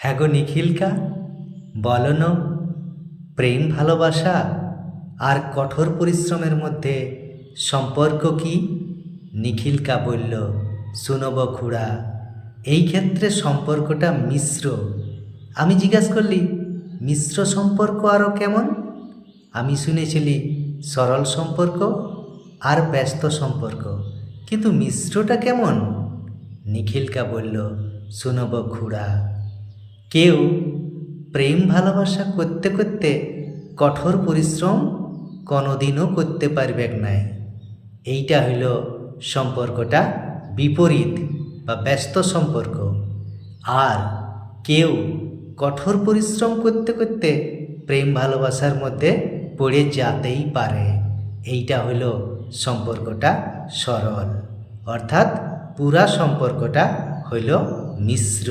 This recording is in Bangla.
হ্যাঁ গো নিখিলকা, বলো না, প্রেম ভালোবাসা আর কঠোর পরিশ্রমের মধ্যে সম্পর্ক কি? নিখিলকা বলল, শুনব খুড়া, এই ক্ষেত্রে সম্পর্কটা মিশ্র। আমি জিজ্ঞাস করলি, মিশ্র সম্পর্ক আরও কেমন? আমি শুনেছিলি সরল সম্পর্ক আর ব্যস্ত সম্পর্ক, কিন্তু মিশ্রটা কেমন? নিখিলকা বলল, শুনব খুড়া, কেউ প্রেম ভালোবাসা করতে করতে কঠোর পরিশ্রম কোনোদিনও করতে পারবে নাই। এইটা হইল সম্পর্কটা বিপরীত বা ব্যস্ত সম্পর্ক। আর কেউ কঠোর পরিশ্রম করতে করতে প্রেম ভালোবাসার মধ্যে পড়ে যেতেই পারে। এইটা হইল সম্পর্কটা সরল, অর্থাৎ পুরা সম্পর্কটা হইল মিশ্র।